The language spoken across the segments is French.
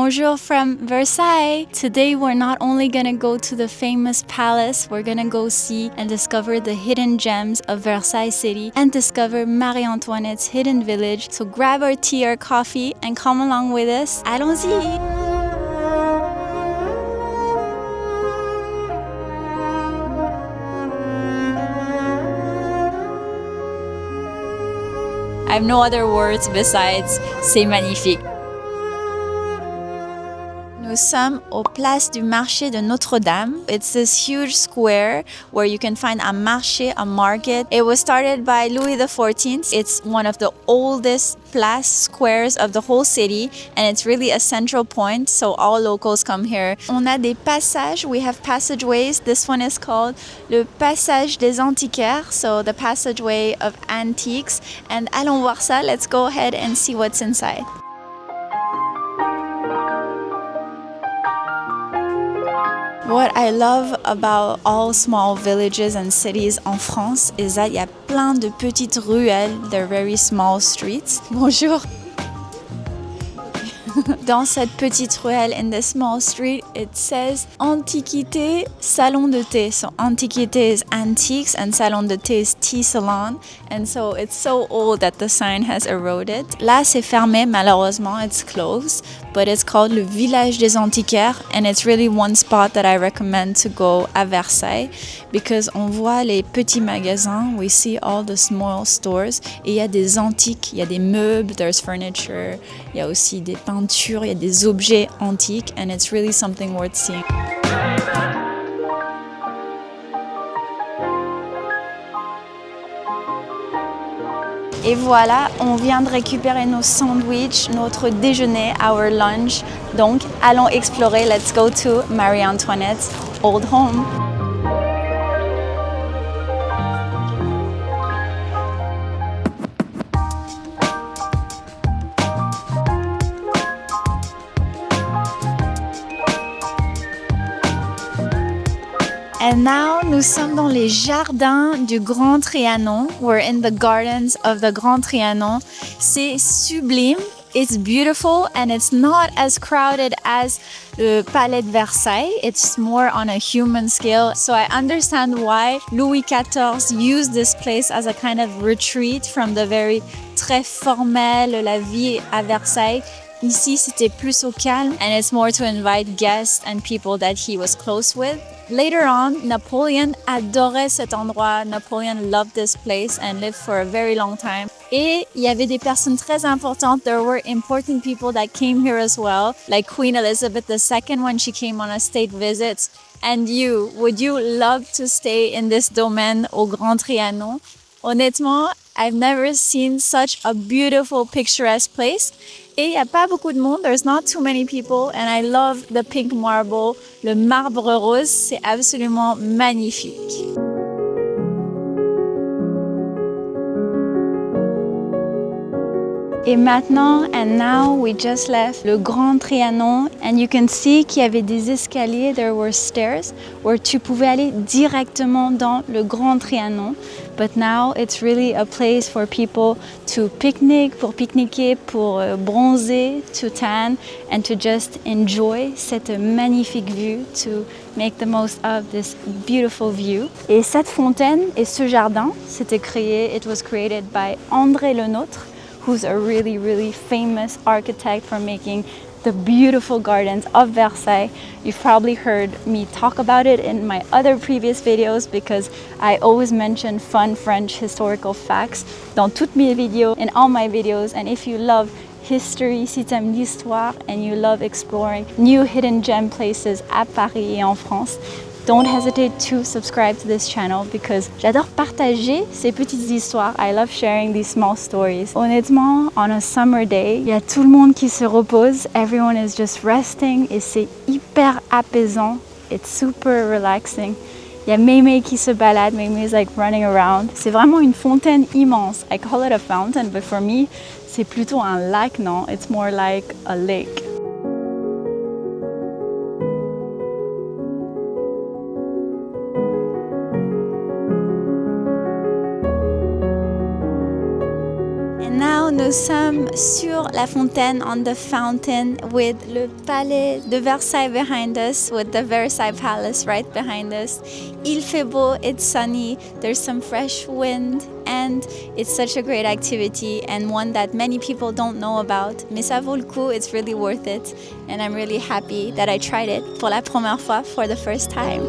Bonjour from Versailles. Today we're not only gonna go to the famous palace, we're gonna go see and discover the hidden gems of Versailles City and discover Marie Antoinette's hidden village. So grab our tea or coffee and come along with us. Allons-y! I have no other words besides c'est magnifique. Nous sommes aux places du marché de Notre-Dame. It's this huge square where you can find a marché, a market. It was started by Louis XIV. It's one of the oldest place squares of the whole city and it's really a central point, so all locals come here. On a des passages, we have passageways. This one is called le passage des antiquaires, so the passageway of antiques. And allons voir ça, let's go ahead and see what's inside. What I love about all small villages and cities en France is that il y a plein de petites ruelles, they're very small streets. Bonjour! Dans cette petite ruelle in the small street, it says Antiquité, salon de thé. So Antiquité is antiques and salon de thé is tea salon. And so it's so old that the sign has eroded. Là, c'est fermé, malheureusement, it's closed. But it's called le village des antiquaires and it's really one spot that I recommend to go à Versailles because on voit les petits magasins, we see all the small stores et il y a des antiques, il y a des meubles, there's furniture, il y a aussi des peintures, il y a des objets antiques and it's really something worth seeing. Et voilà, on vient de récupérer nos sandwichs, notre déjeuner, our lunch. Donc, allons explorer. Let's go to Marie Antoinette's old home. And now, nous sommes dans les jardins du Grand Trianon. We're in the gardens of the Grand Trianon. C'est sublime. It's beautiful and it's not as crowded as the Palais de Versailles. It's more on a human scale. So I understand why Louis XIV used this place as a kind of retreat from the very très formel, la vie à Versailles. Ici, c'était plus au calme and it's more to invite guests and people that he was close with. Later on, Napoleon adorait cet endroit. Napoleon loved this place and lived for a very long time. Et il y avait des personnes très importantes. There were important people that came here as well, like Queen Elizabeth II when she came on a state visit. And you, would you love to stay in this domaine au Grand Trianon? Honnêtement, I've never seen such a beautiful, picturesque place. Et il n'y a pas beaucoup de monde, there's not too many people, and I love the pink marble, le marbre rose, c'est absolument magnifique. Et maintenant, and now we just left le Grand Trianon and you can see qu'il y avait des escaliers, there were stairs where tu pouvais aller directement dans le Grand Trianon. But now it's really a place for people to picnic, pour pique-niquer, pour bronzer, to tan and to just enjoy cette magnifique vue, to make the most of this beautiful view. Et cette fontaine et ce jardin, c'était créé, it was created by André Le Nôtre, who's a really, really famous architect for making the beautiful gardens of Versailles. You've probably heard me talk about it in my other previous videos because I always mention fun French historical facts dans toutes mes vidéos, in all my videos. And if you love history, si t'aimes l'histoire, and you love exploring new hidden gem places à Paris et en France, don't hesitate to subscribe to this channel because j'adore partager ces petites histoires. I love sharing these small stories. Honnêtement, on a summer day, il y a tout le monde qui se repose. Everyone is just resting et c'est hyper apaisant. It's super relaxing. Il y a Mémé qui se balade. Mémé is like running around. C'est vraiment une fontaine immense. I call it a fountain, but for me, c'est plutôt un lac, non? It's more like a lake. Now nous sommes sur la fontaine, on the fountain, with le palais de Versailles behind us, with the Versailles Palace right behind us. Il fait beau, it's sunny, there's some fresh wind, and it's such a great activity and one that many people don't know about. Mais ça vaut le coup, it's really worth it. And I'm really happy that I tried it pour la première fois, for the first time.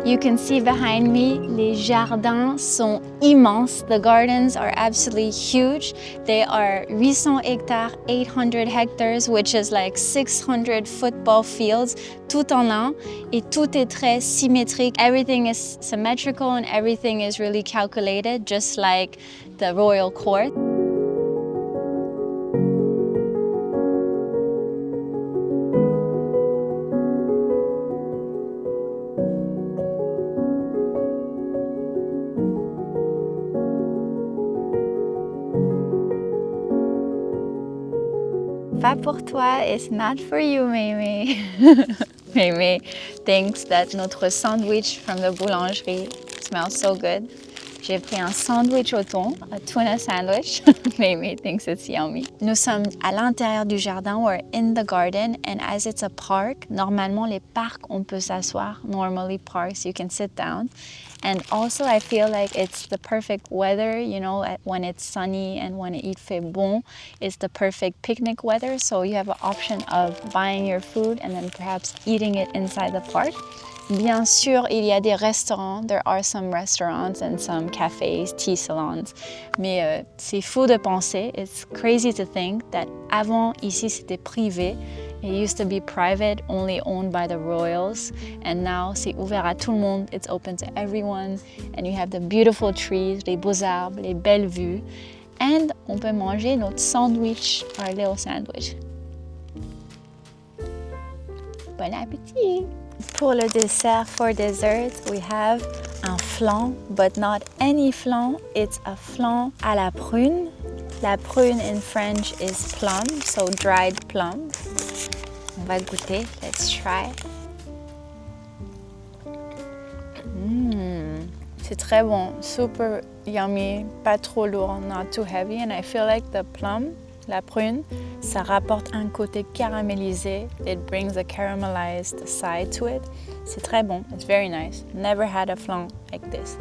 You can see behind me, les jardins sont immenses. The gardens are absolutely huge. They are 800 hectares, 800 hectares, which is like 600 football fields, tout en un. Et tout est très symétrique. Everything is symmetrical and everything is really calculated, just like the royal court. Pas pour toi, it's not for you, Mimi. Mimi thinks that notre sandwich from the boulangerie smells so good. J'ai pris un sandwich au thon, a tuna sandwich. Mimi thinks it's yummy. Nous sommes à l'intérieur du jardin, we're in the garden, and as it's a park, normalement les parcs on peut s'asseoir. Normally parks you can sit down. And also I feel like it's the perfect weather, you know, when it's sunny and when il fait bon, it's the perfect picnic weather. So you have an option of buying your food and then perhaps eating it inside the park. Bien sûr, il y a des restaurants. There are some restaurants and some cafes, tea salons. Mais c'est fou de penser, it's crazy to think that avant, ici, c'était privé. It used to be private, only owned by the royals. And now, c'est ouvert à tout le monde. It's open to everyone. And you have the beautiful trees, les beaux arbres, les belles vues. And on peut manger notre sandwich, our little sandwich. Bon appétit! Pour le dessert, for dessert, we have un flan, but not any flan. It's a flan à la prune. La prune in French is plum, so dried plum. On va goûter. Let's try. C'est très bon, super yummy, pas trop lourd, not too heavy. And I feel like the plum, la prune, ça rapporte un côté caramélisé. It brings a caramelized side to it. C'est très bon. It's very nice. Never had a flan like this.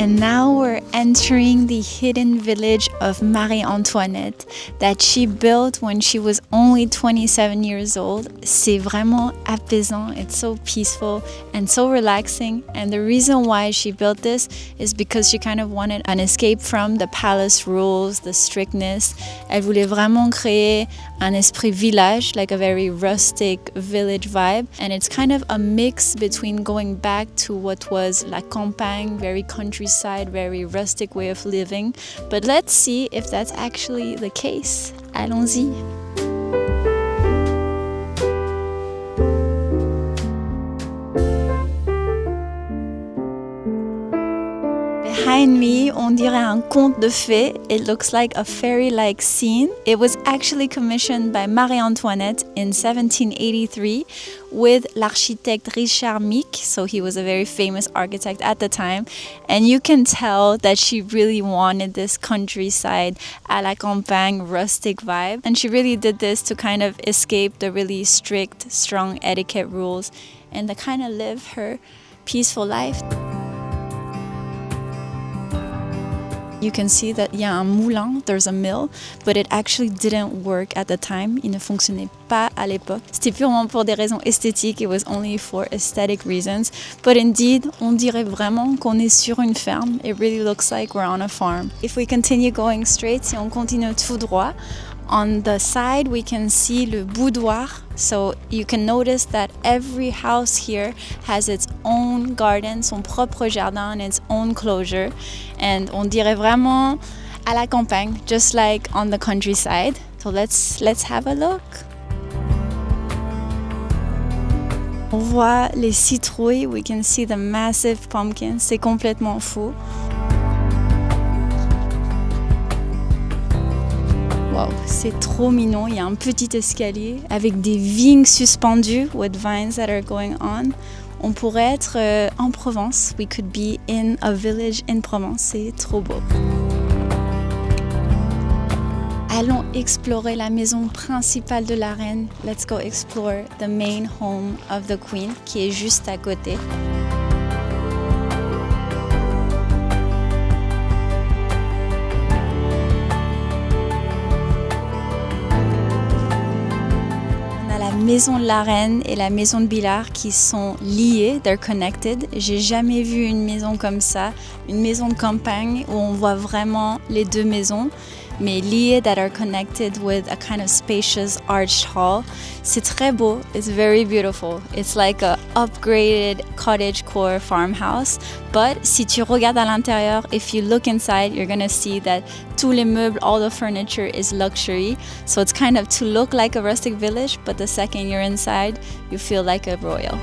And now we're entering the hidden village of Marie Antoinette that she built when she was only 27 years old. C'est vraiment apaisant, it's so peaceful and so relaxing. And the reason why she built this is because she kind of wanted an escape from the palace rules, the strictness. Elle voulait vraiment créer un esprit village, like a very rustic village vibe. And it's kind of a mix between going back to what was la campagne, very countryside, very rustic way of living. But let's see if that's actually the case. Allons-y. Behind me, on dirait un conte de fées. It looks like a fairy-like scene. It was actually commissioned by Marie Antoinette in 1783 with l'architecte Richard Mique. So he was a very famous architect at the time. And you can tell that she really wanted this countryside, à la campagne, rustic vibe. And she really did this to kind of escape the really strict, strong etiquette rules and to kind of live her peaceful life. You can see that il y a un moulin, there's a mill, but it actually didn't work at the time. Il ne fonctionnait pas à l'époque. C'était purement pour des raisons esthétiques. It was only for aesthetic reasons. But indeed, on dirait vraiment qu'on est sur une ferme. It really looks like we're on a farm. If we continue going straight, si on continue tout droit, on the side we can see le boudoir. So you can notice that every house here has its own garden, son propre jardin and its own closure. And on dirait vraiment à la campagne, just like on the countryside. So let's have a look. On voit les citrouilles, we can see the massive pumpkins, c'est complètement fou. Wow, c'est trop mignon, il y a un petit escalier avec des vignes suspendues, with vines that are going on. On pourrait être en Provence, we could be in a village in Provence, c'est trop beau. Allons explorer la maison principale de la reine. Let's go explore the main home of the queen, qui est juste à côté. On a la maison de la reine et la maison de Billard qui sont liées, they're connected. J'ai jamais vu une maison comme ça, une maison de campagne où on voit vraiment les deux maisons, mais liées that are connected with a kind of spacious arched hall. C'est très beau, it's very beautiful. It's like a upgraded cottagecore farmhouse. But si tu regardes à l'intérieur, if you look inside, you're gonna see that tous les meubles, all the furniture is luxury. So it's kind of to look like a rustic village, but the second you're inside, you feel like a royal.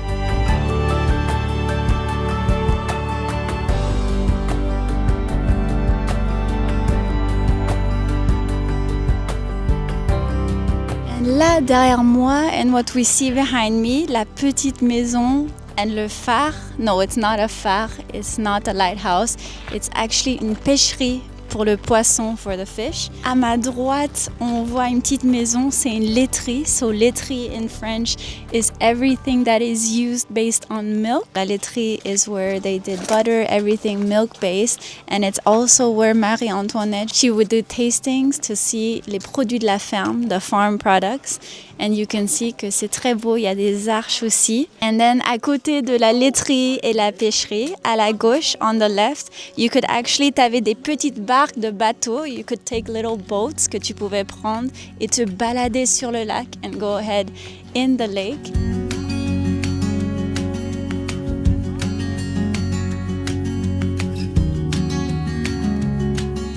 Là, derrière moi, and what we see behind me, la petite maison and le phare. No, it's not a phare, it's not a lighthouse. It's actually une pêcherie pour le poisson, for the fish. À ma droite, on voit une petite maison, c'est une laiterie. So laiterie in French is everything that is used based on milk. La laiterie is where they did butter, everything milk-based. And it's also where Marie Antoinette, she would do tastings to see les produits de la ferme, the farm products. And you can see que c'est très beau, il y a des arches aussi. And then à côté de la laiterie et la pêcherie, à la gauche, on the left, you could actually, t'avais des petites barques de bateaux, you could take little boats que tu pouvais prendre et te balader sur le lac and go ahead in the lake.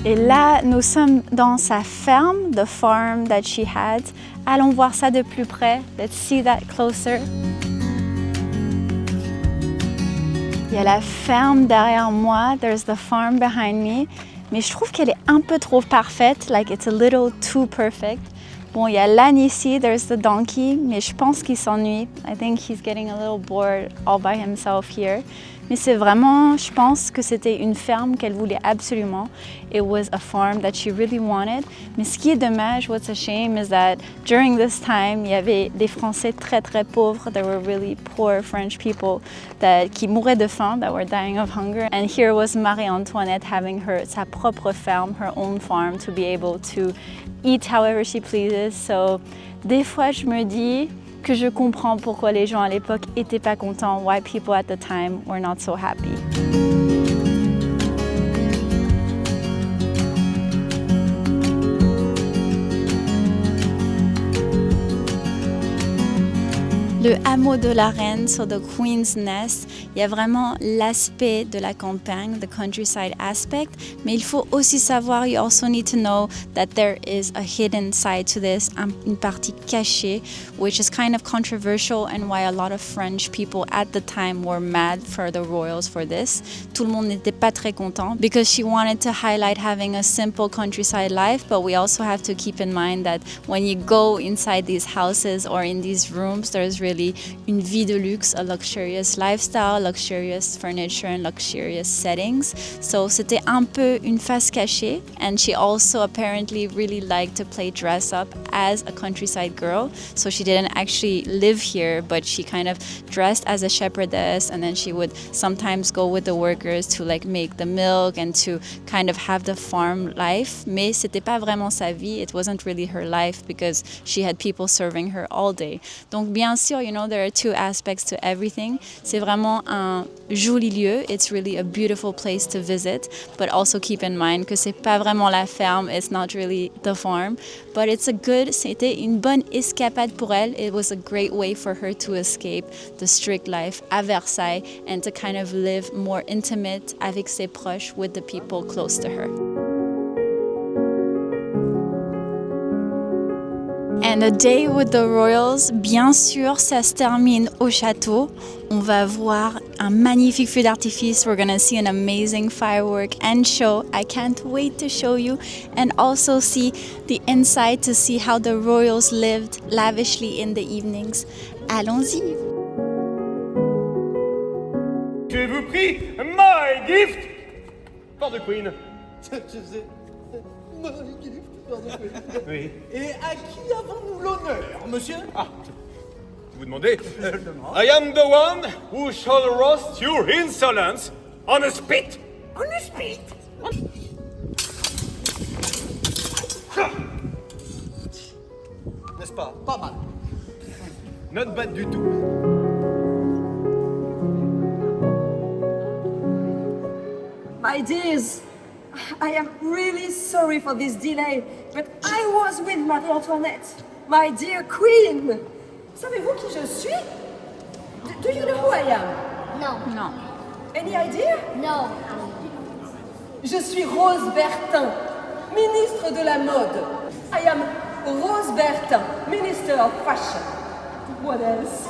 Et là, nous sommes dans sa ferme, the farm that she had. Allons voir ça de plus près. Let's see that closer. Il y a la ferme derrière moi. There's the farm behind me. Mais je trouve qu'elle est un peu trop parfaite. Like it's a little too perfect. Bon, il y a l'âne ici. There's the donkey. Mais je pense qu'il s'ennuie. I think he's getting a little bored all by himself here. Mais c'est vraiment, je pense que c'était une ferme qu'elle voulait absolument. It was a farm that she really wanted. Mais ce qui est dommage, what's a shame, is that during this time, il y avait des Français très très pauvres. There were really poor French people qui mouraient de faim, that were dying of hunger. And here was Marie Antoinette having sa propre ferme, her own farm, to be able to eat however she pleases. So, des fois, je me dis que je comprends pourquoi les gens à l'époque étaient pas contents, why people at the time were not so happy. Le hameau de la reine, so the Queen's Nest, il y a vraiment l'aspect de la campagne, the countryside aspect, mais il faut aussi savoir, you also need to know that there is a hidden side to this, une partie cachée, which is kind of controversial and why a lot of French people at the time were mad for the royals for this. Tout le monde n'était pas très content because she wanted to highlight having a simple countryside life, but we also have to keep in mind that when you go inside these houses or in these rooms, there's really une vie de luxe, a luxurious lifestyle, luxurious furniture and luxurious settings. So c'était un peu une face cachée, and she also apparently really liked to play dress up as a countryside girl. So she didn't actually live here, but she kind of dressed as a shepherdess, and then she would sometimes go with the workers to like make the milk and to kind of have the farm life. Mais c'était pas vraiment sa vie. It wasn't really her life because she had people serving her all day. Donc bien sûr, you know, there are two aspects to everything. C'est vraiment un joli lieu. It's really a beautiful place to visit, but also keep in mind que c'est pas vraiment la ferme. It's not really the farm, but c'était une bonne escapade pour elle. It was a great way for her to escape the strict life à Versailles and to kind of live more intimate avec ses proches, with the people close to her. And a day with the royals, bien sûr, ça se termine au château. On va voir un magnifique feu d'artifice. We're gonna see an amazing firework and show. I can't wait to show you and also see the inside to see how the royals lived lavishly in the evenings. Allons-y! Je vous prie, my gift for the queen. Je sais. My gift for the queen. Oui. Et à qui avons-nous l'honneur, monsieur? Ah, vous demandez I am the one who shall roast your insolence on a spit. On a spit. N'est-ce pas? Pas mal. Not bad du tout. My dears, I am really sorry for this delay, but I was with Marie Antoinette, my dear queen. Savez-vous qui je suis? Do you know who I am? No. Non. Any idea? No. Je suis Rose Bertin, ministre de la mode. I am Rose Bertin, Minister of Fashion. What else?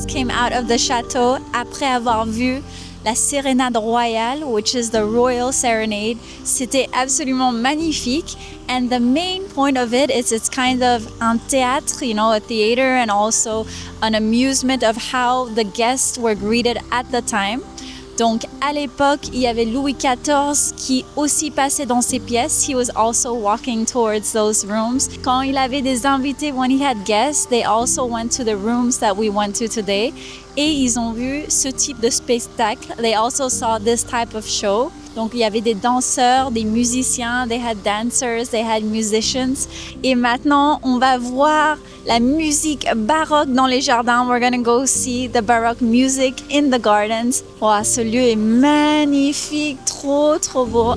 Came out of the château après avoir vu la sérénade royale, which is the royal serenade. C'était absolument magnifique. And the main point of it is it's kind of un théâtre, you know, a theater, and also an amusement of how the guests were greeted at the time. Donc, à l'époque, il y avait Louis XIV qui aussi passait dans ces pièces. He was also walking towards those rooms. Quand il avait des invités, when he had guests, they also went to the rooms that we went to today. Et ils ont vu ce type de spectacle. They also saw this type of show. Donc, il y avait des danseurs, des musiciens, they had dancers, they had musicians. Et maintenant, on va voir la musique baroque dans les jardins. We're gonna go see the baroque music in the gardens. Wow, ce lieu est magnifique, trop, trop beau.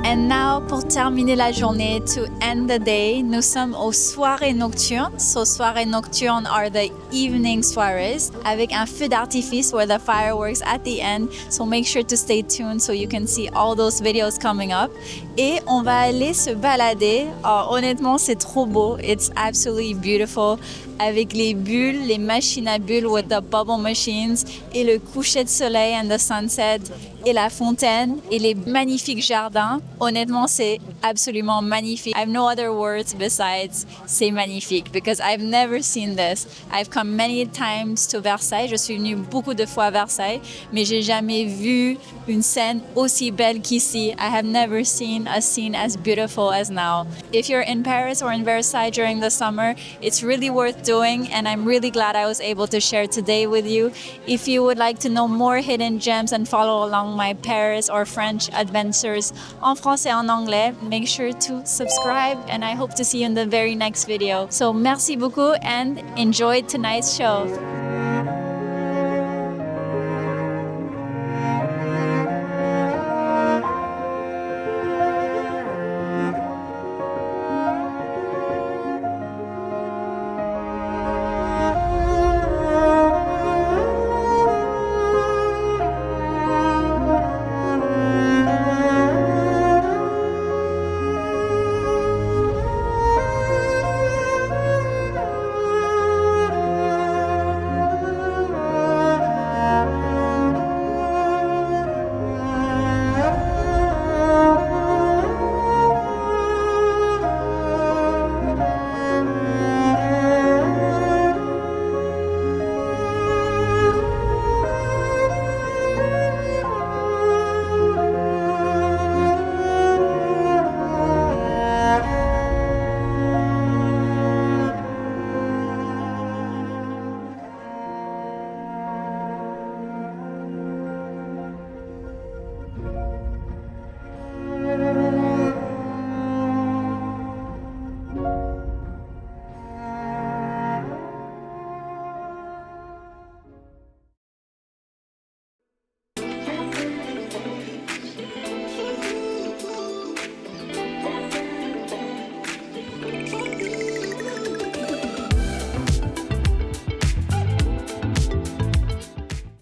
And now now, pour terminer la journée, to end the day, nous sommes aux soirées nocturnes. So, soirées nocturnes are the evening soirées avec un feu d'artifice where the fireworks at the end. So, make sure to stay tuned so you can see all those videos coming up. Et on va aller se balader. Oh, honnêtement, c'est trop beau. It's absolutely beautiful. Avec les bulles, les machines à bulles with the bubble machines et le coucher de soleil and the sunset et la fontaine et les magnifiques jardins. Honnêtement, c'est absolument magnifique. I have no other words besides c'est magnifique because I've never seen this. I've come many times to Versailles. Je suis venue beaucoup de fois à Versailles, mais j'ai jamais vu une scène aussi belle qu'ici. I have never seen a scene as beautiful as now. If you're in Paris or in Versailles during the summer, it's really worth doing, and I'm really glad I was able to share today with you. If you would like to know more hidden gems and follow along my Paris or French adventures en français et en anglais, make sure to subscribe, and I hope to see you in the very next video. So merci beaucoup and enjoy tonight's show.